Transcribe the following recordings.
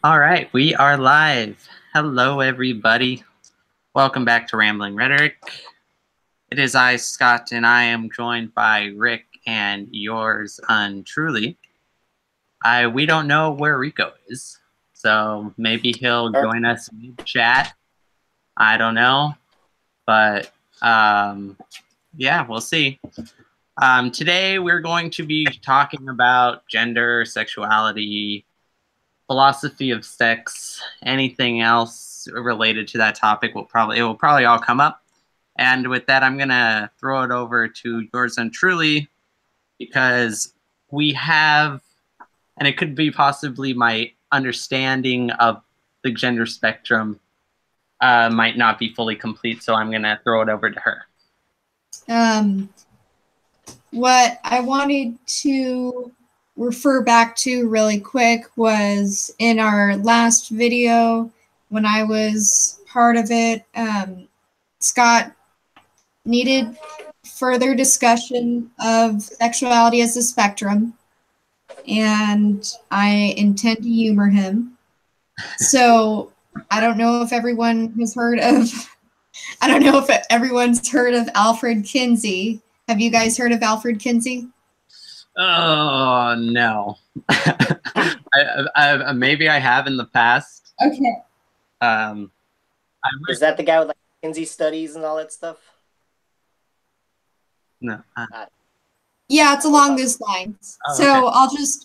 All right, we are live. Hello, everybody. Welcome back to Rambling Rhetoric. It is I, Scott, and I am joined by Rick and yours untruly. We don't know where Rico is, so maybe he'll join us mid-chat. I don't know, but yeah, we'll see. Today we're going to be talking about gender, sexuality, philosophy of sex, anything else related to that topic it will probably all come up. And with that, I'm gonna throw it over to yours and truly, because we have, and it could be possibly my understanding of the gender spectrum might not be fully complete, so I'm gonna throw it over to her. What I wanted to refer back to really quick was in our last video when I was part of it, Scott needed further discussion of sexuality as a spectrum, and I intend to humor him. So I don't know if everyone has heard of, I don't know if everyone's heard of Alfred Kinsey. Have you guys heard of Alfred Kinsey? Oh, no. Maybe I have in the past. Okay. Is that the guy with like Kinsey studies and all that stuff? No. Yeah, it's along those lines. Oh, so okay.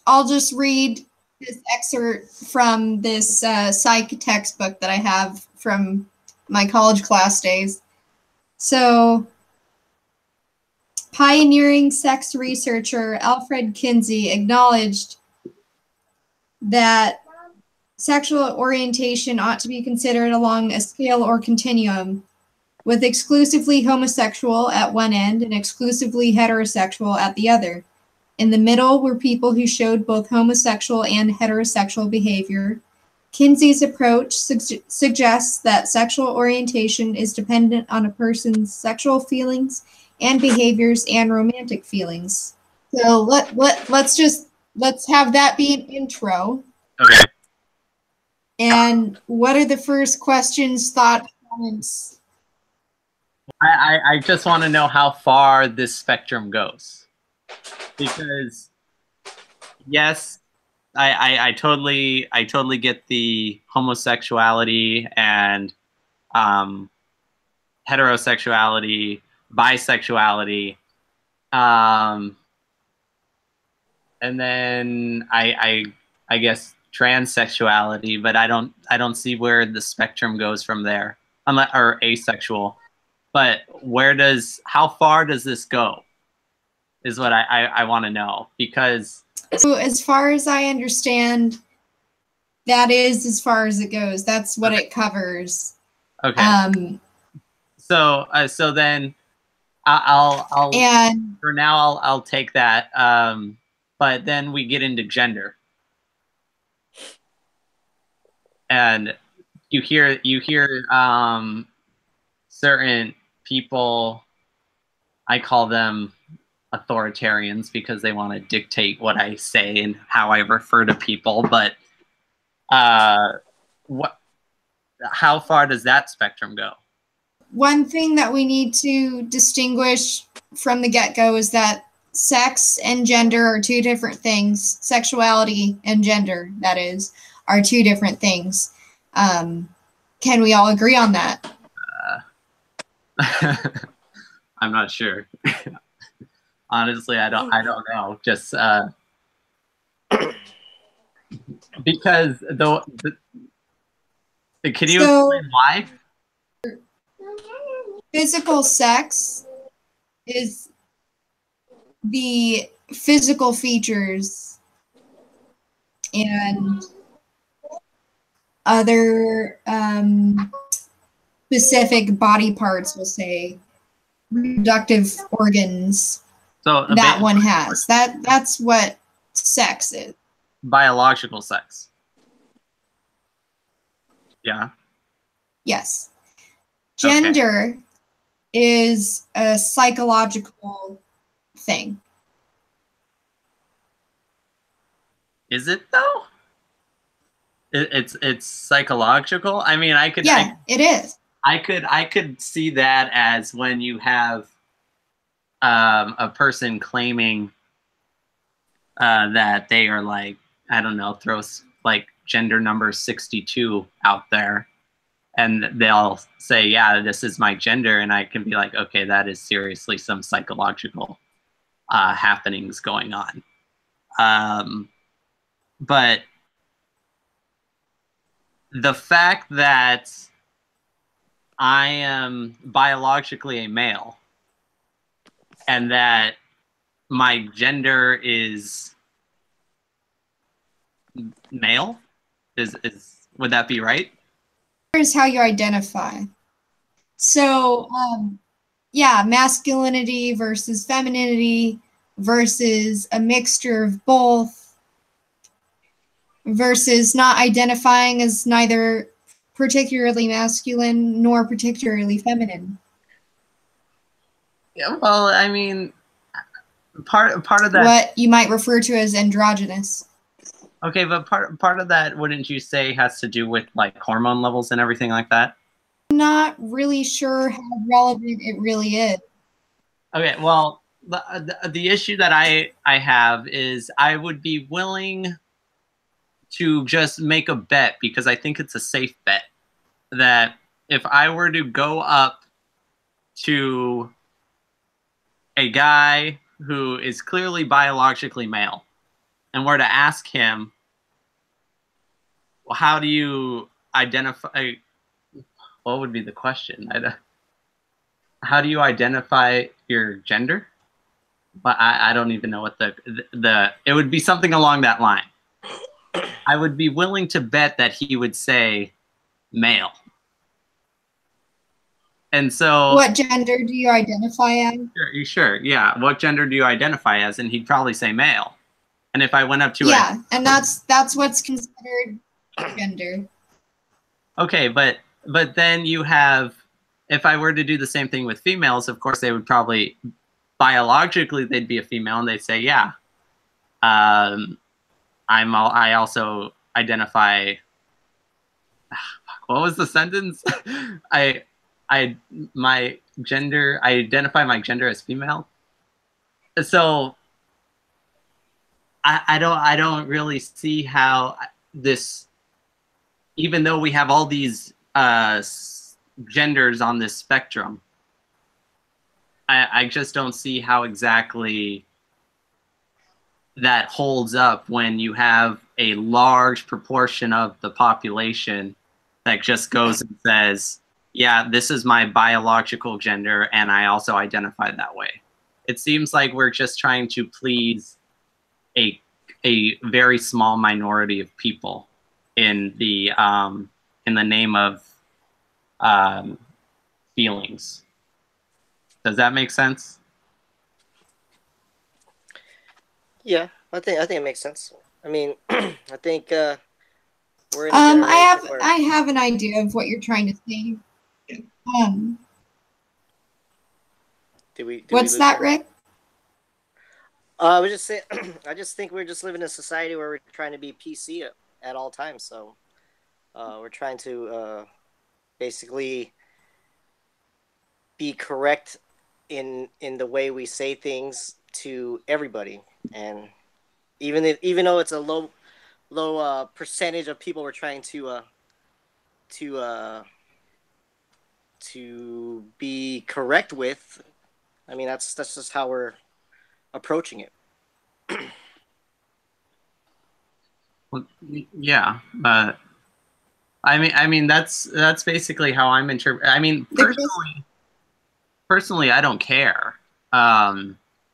I'll just read this excerpt from this psych textbook that I have from my college class days. So, pioneering sex researcher Alfred Kinsey acknowledged that sexual orientation ought to be considered along a scale or continuum, with exclusively homosexual at one end and exclusively heterosexual at the other. In the middle were people who showed both homosexual and heterosexual behavior. Kinsey's approach suggests that sexual orientation is dependent on a person's sexual feelings and behaviors and romantic feelings. So let's have that be an intro. Okay. And what are the first questions, thoughts, comments? I just want to know how far this spectrum goes, because yes, I totally get the homosexuality and heterosexuality, bisexuality, and then I guess transsexuality, but I don't see where the spectrum goes from there, or asexual. But how far does this go is what I want to know, because so as far as I understand, that is as far as it goes. That's what it covers. Okay. So then I'll and for now I'll take that. But then we get into gender, and you hear certain people, I call them authoritarians because they want to dictate what I say and how I refer to people. But how far does that spectrum go? One thing that we need to distinguish from the get-go is that sex and gender are two different things. Sexuality and gender, that is, are two different things. Can we all agree on that? I'm not sure. Honestly, I don't know. Just because can you explain why? Physical sex is the physical features and other specific body parts, we'll say, reproductive organs, so that one has. That's what sex is. Biological sex. Yeah. Yes. Gender is a psychological thing. Is it though? it's psychological. I mean, Yeah, it is. I could see that as when you have a person claiming that they are like, I don't know, throws like gender number 62 out there, and they'll say, yeah, this is my gender, and I can be like, okay, that is seriously some psychological happenings going on. But the fact that I am biologically a male and that my gender is male, is would that be right? Here's how you identify. So, yeah, masculinity versus femininity versus a mixture of both versus not identifying as neither particularly masculine nor particularly feminine. Yeah, well, I mean, part of that. What you might refer to as androgynous. Okay, but part of that, wouldn't you say, has to do with like hormone levels and everything like that? I'm not really sure how relevant it really is. Okay, well, the issue that I have is I would be willing to just make a bet, because I think it's a safe bet, that if I were to go up to a guy who is clearly biologically male and were to ask him, well, how do you identify, what would be the question? How do you identify your gender? But I don't even know what the it would be something along that line. I would be willing to bet that he would say male. And so, what gender do you identify as? Sure, yeah. What gender do you identify as? And he'd probably say male. And if I went up to and that's what's considered gender. Okay, but then you have, if I were to do the same thing with females, of course they would probably, biologically they'd be a female, and they'd say, yeah, I also identify. What was the sentence? I my gender. I identify my gender as female. So I don't really see how this, even though we have all these genders on this spectrum, I just don't see how exactly that holds up when you have a large proportion of the population that just goes and says, yeah, this is my biological gender, and I also identify that way. It seems like we're just trying to please a very small minority of people in the name of feelings. Does that make sense? Yeah, I think it makes sense. I mean, I think we're in a generation where... I have an idea of what you're trying to say. What's that, Rick? I was just saying, I just think we're just living in a society where we're trying to be PC at all times. So we're trying to basically be correct in the way we say things to everybody, and even though it's a low percentage of people we're trying to be correct with. I mean, that's just how we're approaching it. Well, yeah, I mean that's basically how I'm interpreting. I mean, personally, I don't care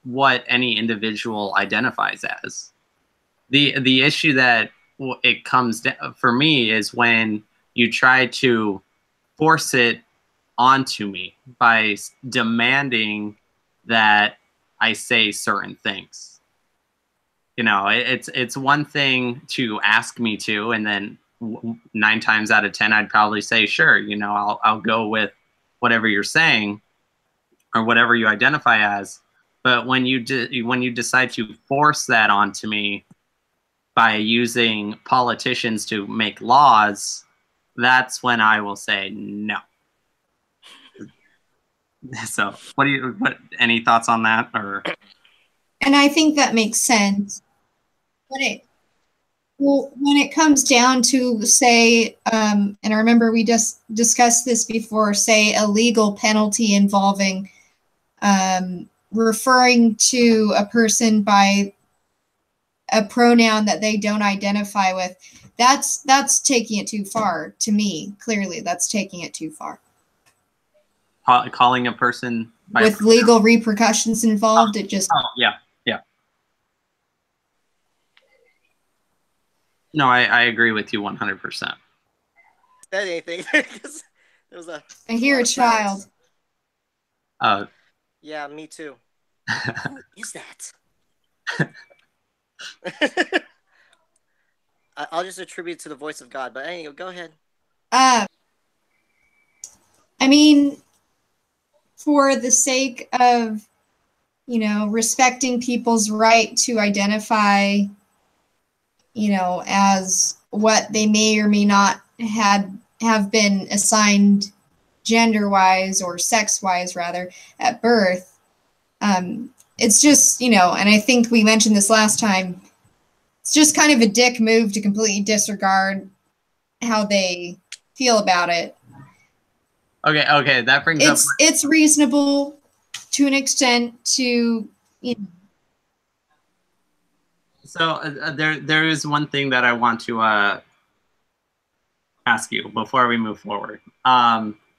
what any individual identifies as. The issue that it comes down for me is when you try to force it onto me by demanding that I say certain things. You know, it's one thing to ask me to, and then 9 times out of 10 I'd probably say, sure, you know, I'll go with whatever you're saying or whatever you identify as. But when you decide to force that onto me, by using politicians to make laws, that's when I will say no. So, any thoughts on that? Or And I think that makes sense. When it comes down to, say, and I remember we just discussed this before, say a legal penalty involving referring to a person by a pronoun that they don't identify with, that's taking it too far to me. Clearly, that's taking it too far. Calling a person with legal repercussions involved, it just... Oh, yeah. No, I agree with you 100%. Said anything? There was I hear a child. Yeah, me too. Who is that? I'll just attribute it to the voice of God, but anyway, go ahead. I mean, for the sake of, respecting people's right to identify, as what they may or may not have been assigned gender-wise or sex-wise, rather, at birth. It's just, and I think we mentioned this last time, it's just kind of a dick move to completely disregard how they feel about it. Okay, that brings up... It's reasonable to an extent to, So there is one thing that I want to ask you before we move forward.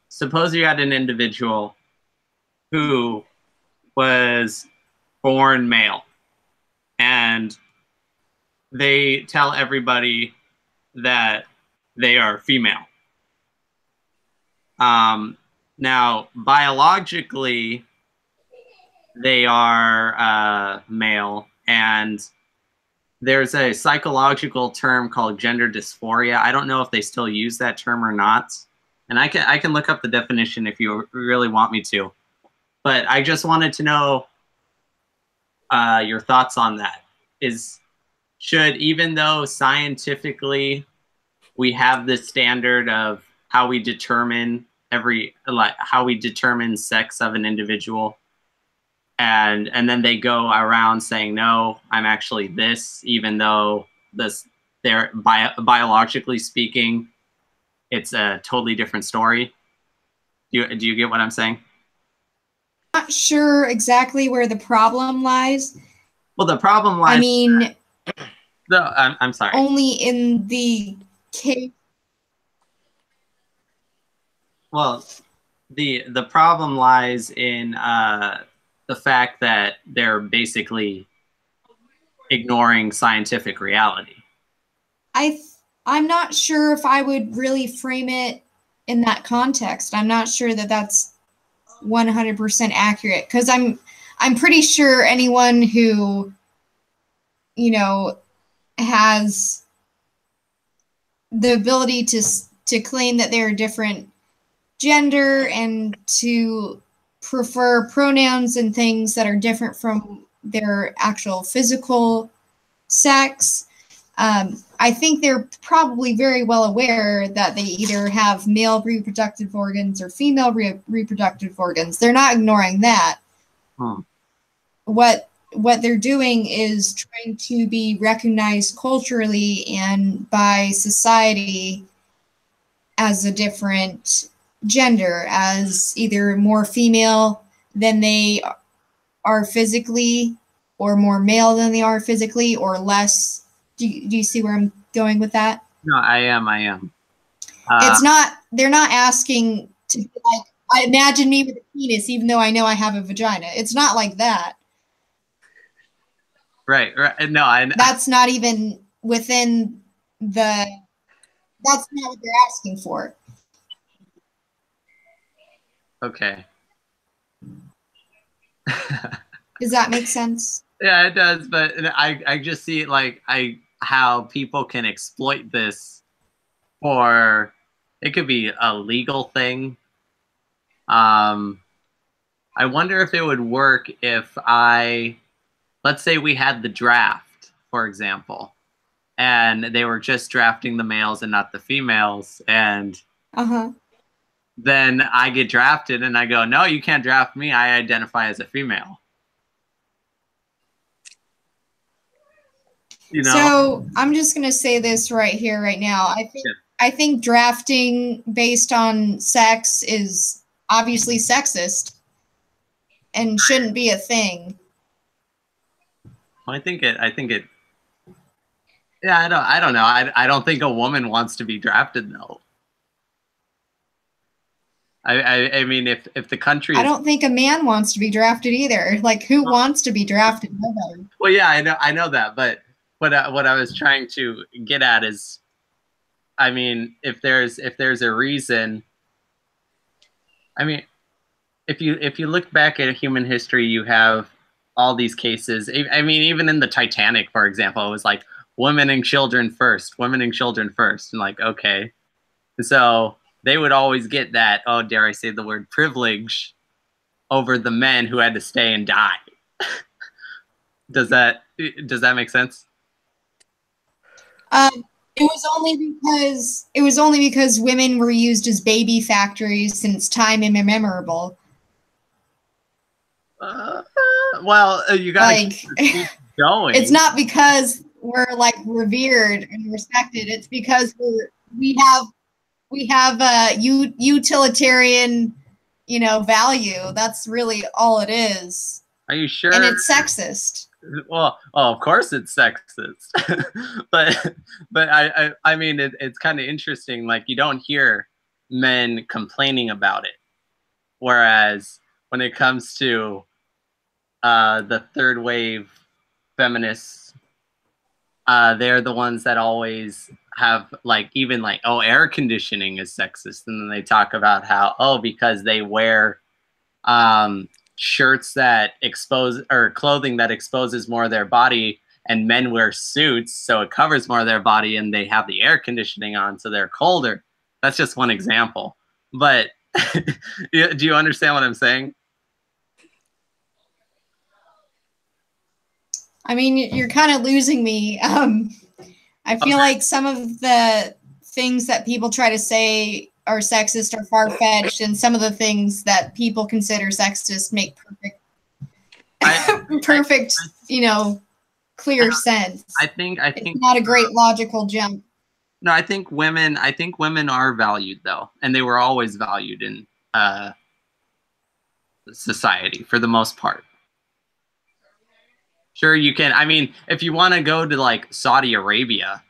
Suppose you had an individual who was born male, and they tell everybody that they are female. Now, biologically, they are male, and there's a psychological term called gender dysphoria. I don't know if they still use that term or not. And I can look up the definition if you really want me to. But I just wanted to know your thoughts on that. Even though scientifically we have this standard of how we determine how we determine sex of an individual, and then they go around saying, no, I'm actually this, even though they're biologically speaking, it's a totally different story. Do you get what I'm saying? Not sure exactly where the problem lies. Well, the problem lies... I mean... I'm sorry. Only in the case... Well, the problem lies in the fact that they're basically ignoring scientific reality. I'm not sure if I would really frame it in that context. I'm not sure that that's 100% accurate, because I'm pretty sure anyone who, has the ability to claim that they're a different gender and to prefer pronouns and things that are different from their actual physical sex, I think they're probably very well aware that they either have male reproductive organs or female reproductive organs. They're not ignoring that. What they're doing is trying to be recognized culturally and by society as a different gender, as either more female than they are physically, or more male than they are physically, or less. Do you see where I'm going with that? No, I am. It's not, they're not asking to be like, I imagine me with a penis, even though I know I have a vagina. It's not like that. Right. No, that's not even within that's not what they're asking for. Okay. Does that make sense? Yeah, it does, but I just see it like how people can exploit this for, it could be a legal thing. I wonder if it would work if let's say we had the draft, for example, and they were just drafting the males and not the females. And then I get drafted, and I go, "No, you can't draft me. I identify as a female." You know? So I'm just gonna say this right here, right now. I think drafting based on sex is obviously sexist and shouldn't be a thing. I think it. Yeah, I don't know. I don't think a woman wants to be drafted though. I mean, if the country I don't think a man wants to be drafted either. Like, who wants to be drafted? Nobody. Well, yeah, I know that, but what I was trying to get at is, I mean, if there's a reason, I mean, if you look back at human history, you have all these cases. I mean, even in the Titanic, for example, it was like women and children first, women and children first, and like, okay, so they would always get that, oh, dare I say the word, privilege over the men who had to stay and die. Does that make sense? It was only because women were used as baby factories since time immemorial. Well, you gotta keep going. It's not because we're like revered and respected. It's because we have a utilitarian, value. That's really all it is. Are you sure? And it's sexist. Well, of course it's sexist, but I mean it's kind of interesting. Like, you don't hear men complaining about it, whereas when it comes to the third wave feminists, they're the ones that always have even oh, air conditioning is sexist, and then they talk about how because they wear shirts that expose, or clothing that exposes more of their body, and men wear suits so it covers more of their body, and they have the air conditioning on so they're colder. That's just one example, but do you understand what I'm saying? I mean, you're kind of losing me. I feel like some of the things that people try to say are sexist are far-fetched, and some of the things that people consider sexist make perfect, clear sense. I think it's not a great logical jump. No, I think women are valued though, and they were always valued in society for the most part. Sure, you can. I mean, if you want to go to like Saudi Arabia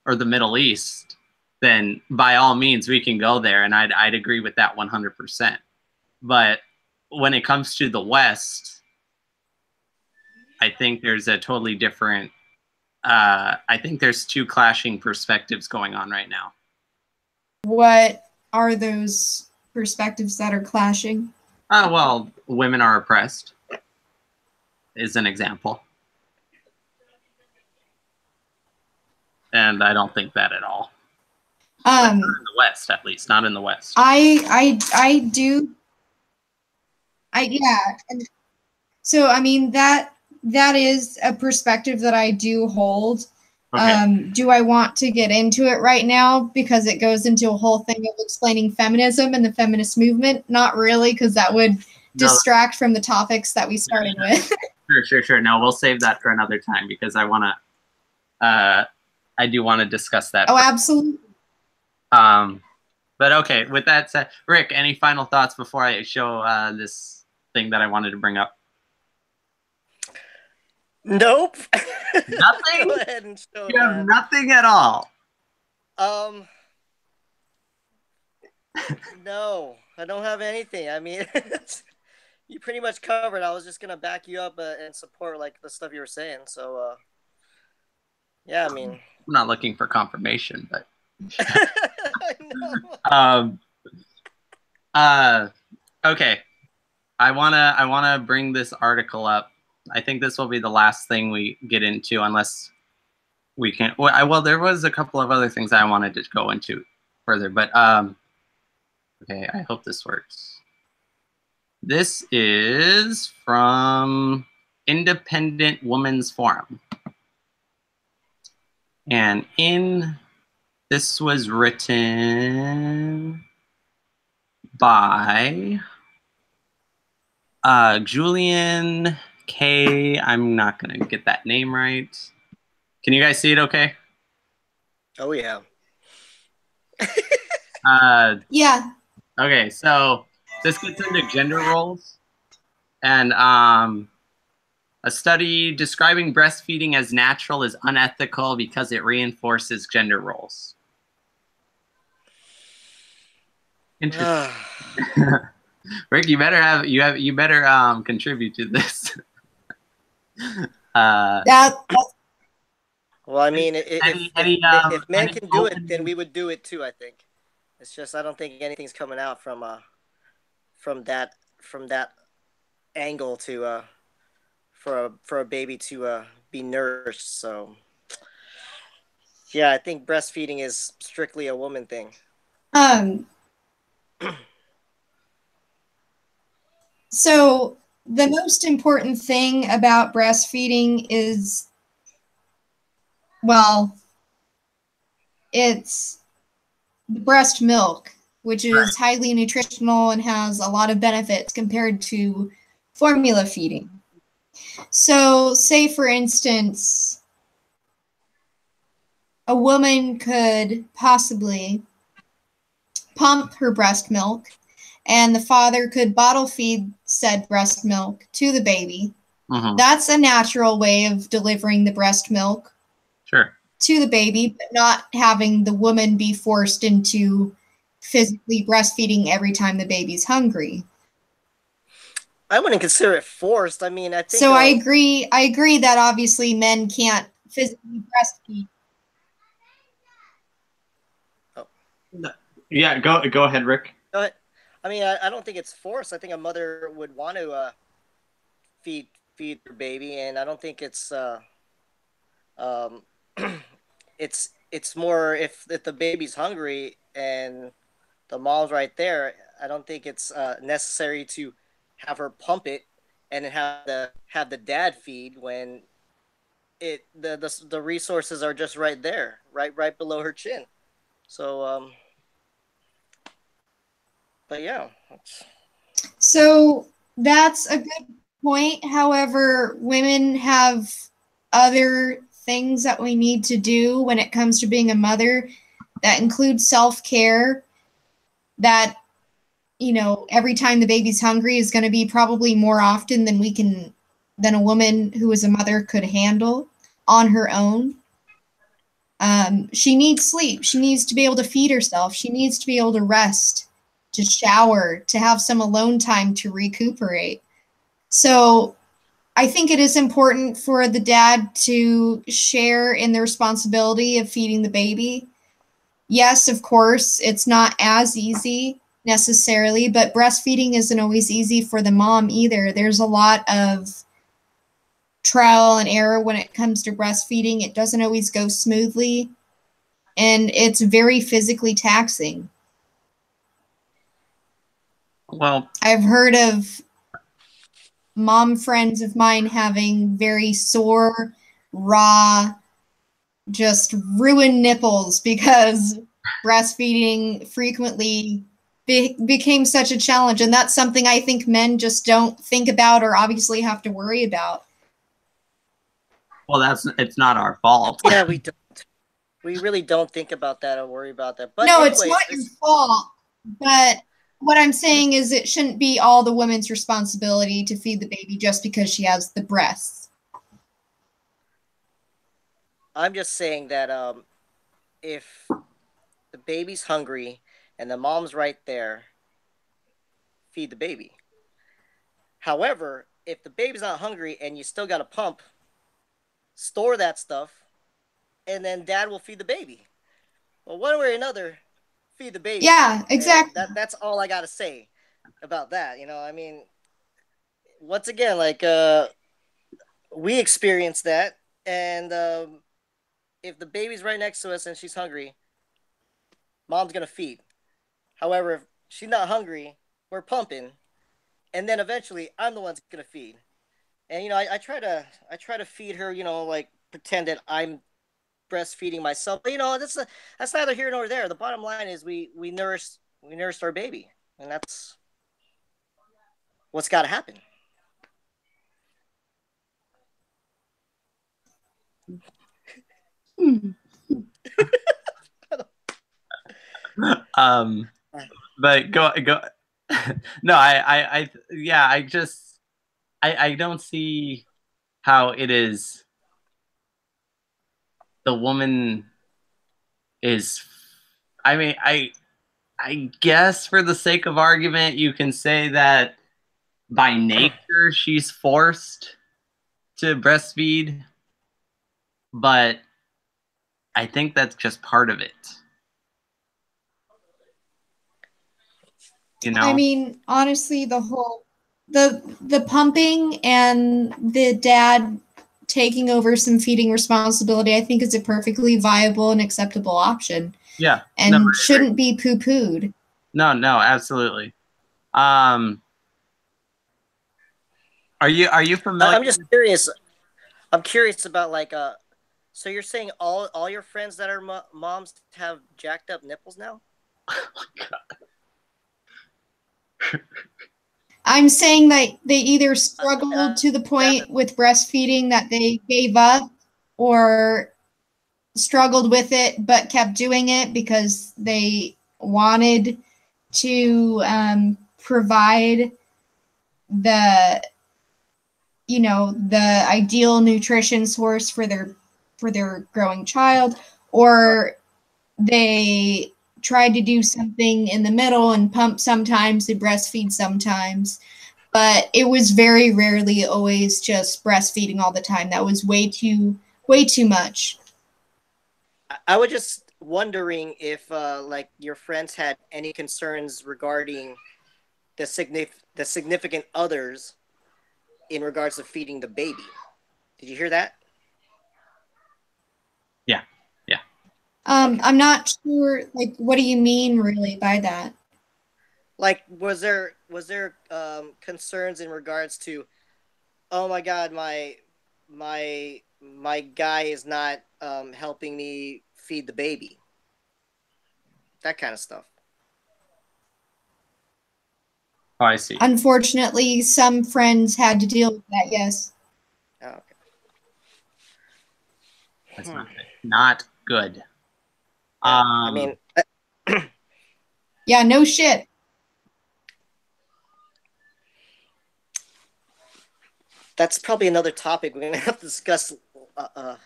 or the Middle East, then by all means we can go there, and I'd agree with that 100%. But when it comes to the West, I think there's a totally different. I think there's two clashing perspectives going on right now. What are those perspectives that are clashing? Well, women are oppressed is an example. And I don't think that at all. Not in the West, at least. Not in the West. I do. Yeah. And so, I mean, that is a perspective that I do hold. Okay. Do I want to get into it right now? Because it goes into a whole thing of explaining feminism and the feminist movement. Not really, because that would distract from the topics that we started with. Sure. No, we'll save that for another time, because I do want to discuss that. Oh, absolutely. But okay, with that said, Rick, any final thoughts before I show this thing that I wanted to bring up? Nope. Nothing? Go ahead and show you have nothing at all. No, I don't have anything. I mean, you pretty much covered. I was just gonna back you up and support like the stuff you were saying. So, yeah, I mean, I'm not looking for confirmation, but okay. I wanna bring this article up. I think this will be the last thing we get into, unless we can. Well, there was a couple of other things I wanted to go into further, but okay. I hope this works. This is from Independent Women's Forum. And this was written by Julian K. I'm not going to get that name right. Can you guys see it okay? Oh, yeah. Yeah. Okay, so this gets into gender roles. And a study describing breastfeeding as natural is unethical because it reinforces gender roles. Interesting. Rick, you better contribute to this. Well, I mean, if men can do it, then we would do it too. I think it's just I don't think anything's coming out from that angle to for a baby to be nourished. So yeah, I think breastfeeding is strictly a woman thing. So the most important thing about breastfeeding is, well, it's the breast milk, which is highly nutritional and has a lot of benefits compared to formula feeding. So, say for instance, a woman could possibly pump her breast milk, and the father could bottle feed said breast milk to the baby. Mm-hmm. That's a natural way of delivering the breast milk to the baby, but not having the woman be forced into physically breastfeeding every time the baby's hungry. I wouldn't consider it forced. I mean, I think. So I agree that obviously men can't physically breastfeed. Oh. Yeah, go ahead, Rick. Go ahead. I mean, I don't think it's forced. I think a mother would want to feed her baby, and I don't think it's it's more if the baby's hungry and the mom's right there. I don't think it's necessary to have her pump it and then have the dad feed when the resources are just right there, right below her chin. So but yeah. So that's a good point. However, women have other things that we need to do when it comes to being a mother that includes self-care, that, you know, every time the baby's hungry is going to be probably more often than a woman who is a mother could handle on her own. She needs sleep. She needs to be able to feed herself. She needs to be able to rest, to shower, to have some alone time to recuperate. So I think it is important for the dad to share in the responsibility of feeding the baby. Yes, of course, it's not as easy necessarily, but breastfeeding isn't always easy for the mom either. There's a lot of trial and error when it comes to breastfeeding. It doesn't always go smoothly, and it's very physically taxing. Well, I've heard of mom friends of mine having very sore, raw, just ruined nipples because breastfeeding frequently became such a challenge. And that's something I think men just don't think about or obviously have to worry about. Well, it's not our fault. Yeah, we don't. We really don't think about that or worry about that. But no, anyways, it's not your fault. But what I'm saying is it shouldn't be all the woman's responsibility to feed the baby just because she has the breasts. I'm just saying that if the baby's hungry and the mom's right there, feed the baby. However, if the baby's not hungry and you still got to pump, store that stuff, and then dad will feed the baby. Well, one way or another, feed the baby. Yeah, exactly. That's all I got to say about that. You know, I mean, once again, like we experienced that, and if the baby's right next to us and she's hungry, mom's gonna feed. However, if she's not hungry, we're pumping, and then eventually I'm the one that's gonna feed. And you know, I try to feed her. You know, like pretend that I'm breastfeeding myself. But that's neither here nor there. The bottom line is we nourished our baby, and that's what's got to happen. But go. No, I don't see how it is. The woman is, I mean, I guess for the sake of argument, you can say that by nature she's forced to breastfeed, but I think that's just part of it. You know? I mean, honestly, the pumping and the dad taking over some feeding responsibility, I think is a perfectly viable and acceptable option. Yeah. And shouldn't be poo-pooed. No, absolutely. Are you familiar? I'm just curious. I'm curious about like so you're saying all your friends that are moms have jacked up nipples now? Oh my God. I'm saying that they either struggled to the point with breastfeeding that they gave up, or struggled with it but kept doing it because they wanted to provide the ideal nutrition source for their growing child, or they tried to do something in the middle and pump sometimes and breastfeed sometimes. But it was very rarely always just breastfeeding all the time. That was way too much. I was just wondering if like your friends had any concerns regarding the significant others in regards to feeding the baby. Did you hear that? Yeah. I'm not sure, like, what do you mean really by that? Like, was there concerns in regards to, oh my God, my guy is not helping me feed the baby, that kind of stuff. Oh, I see. Unfortunately, some friends had to deal with that, yes. Oh, okay. That's not good. I mean, yeah, no shit. That's probably another topic we're gonna have to discuss on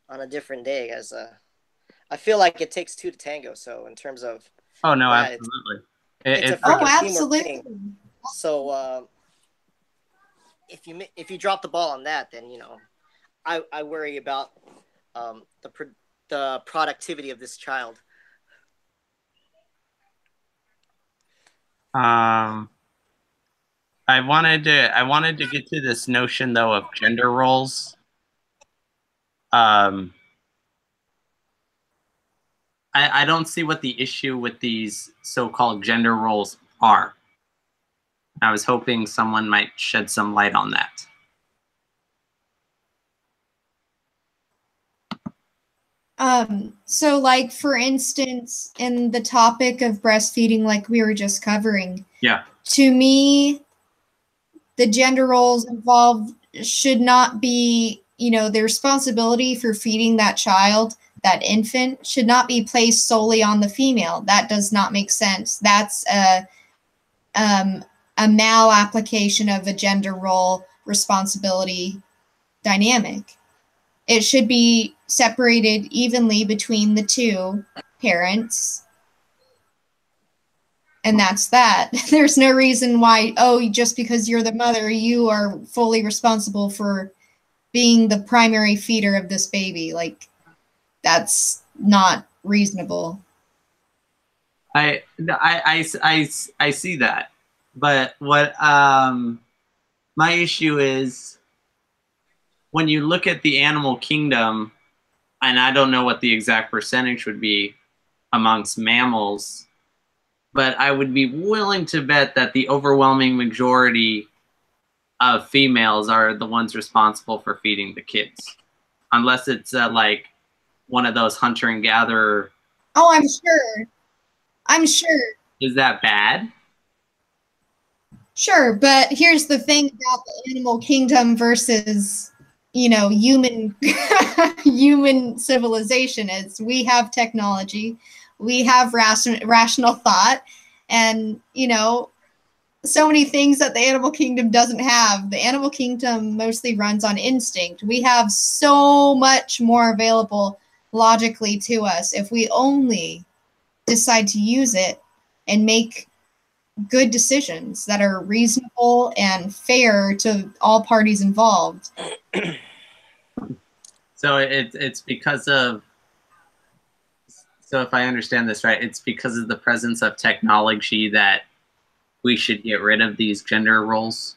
a different day, as I feel like it takes two to tango. So in terms of absolutely, it's a freaking teamwork thing. So if you drop the ball on that, then I worry about the productivity of this child. I wanted to get to this notion though of gender roles. I don't see what the issue with these so-called gender roles are. I was hoping someone might shed some light on that. So like, for instance, in the topic of breastfeeding, like we were just covering, to me, the gender roles involved should not be, the responsibility for feeding that child, that infant, should not be placed solely on the female. That does not make sense. That's a malapplication of a gender role responsibility dynamic. It should be separated evenly between the two parents. And that's that. There's no reason why, just because you're the mother, you are fully responsible for being the primary feeder of this baby. Like, that's not reasonable. I see that. But what my issue is, when you look at the animal kingdom, and I don't know what the exact percentage would be amongst mammals, but I would be willing to bet that the overwhelming majority of females are the ones responsible for feeding the kids. Unless it's like one of those hunter and gatherer. Oh, I'm sure. I'm sure. Is that bad? Sure, but here's the thing about the animal kingdom versus, you know, human human civilization is we have technology, we have rational thought, and, you know, so many things that the animal kingdom doesn't have. The animal kingdom mostly runs on instinct. We have so much more available logically to us if we only decide to use it and make good decisions that are reasonable and fair to all parties involved. So it's because of, so if I understand this right, it's because of the presence of technology that we should get rid of these gender roles.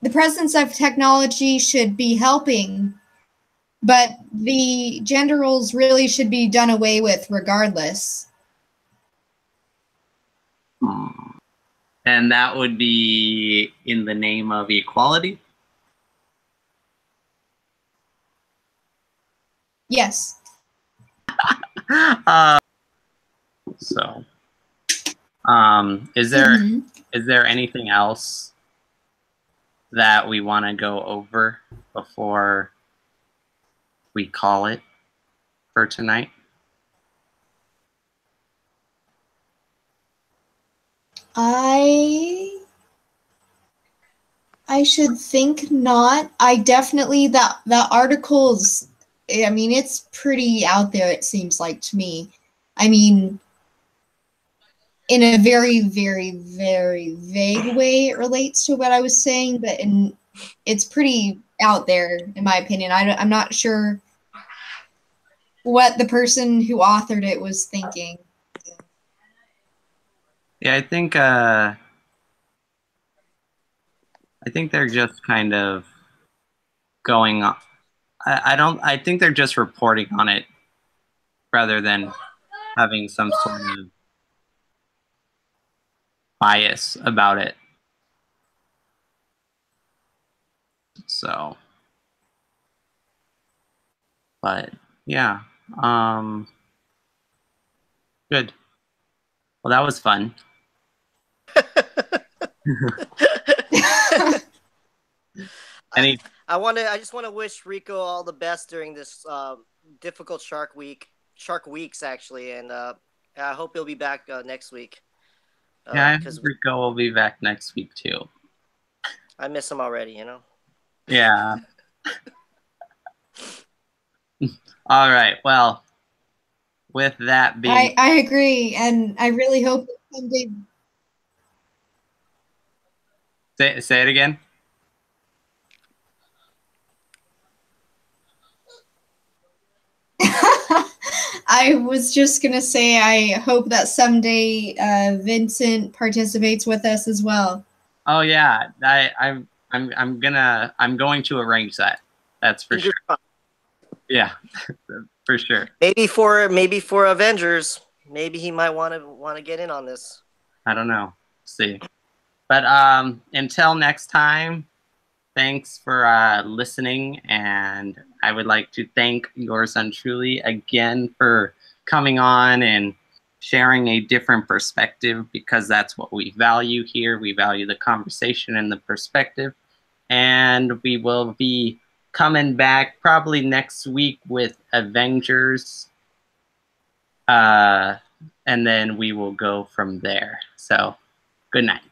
The presence of technology should be helping, but the gender roles really should be done away with regardless. And that would be in the name of equality? Yes. So, is there anything else that we want to go over before we call it for tonight? I should think not. I definitely that article's, I mean, it's pretty out there, it seems like to me. I mean, in a very, very, very vague way, it relates to what I was saying, but it's pretty out there, in my opinion. I'm not sure what the person who authored it was thinking. Yeah, I think they're just kind of going on. I think they're just reporting on it rather than having some sort of bias about it. So, but yeah, good. Well, that was fun. I just want to wish Rico all the best during this difficult Shark Weeks actually, and I hope he'll be back next week. Yeah, because Rico will be back next week too. I miss him already, you know. Yeah. All right. Well, with that being, I agree, and I really hope that someday. Say it again. I was just gonna say I hope that someday Vincent participates with us as well. Oh yeah, I'm going to arrange that. That's for sure. Yeah, for sure. Maybe for Avengers, maybe he might want to get in on this. I don't know. See, but until next time, thanks for listening, and I would like to thank yours truly again for coming on and sharing a different perspective, because that's what we value here. We value the conversation and the perspective, and we will be coming back probably next week with Avengers, and then we will go from there. So good night.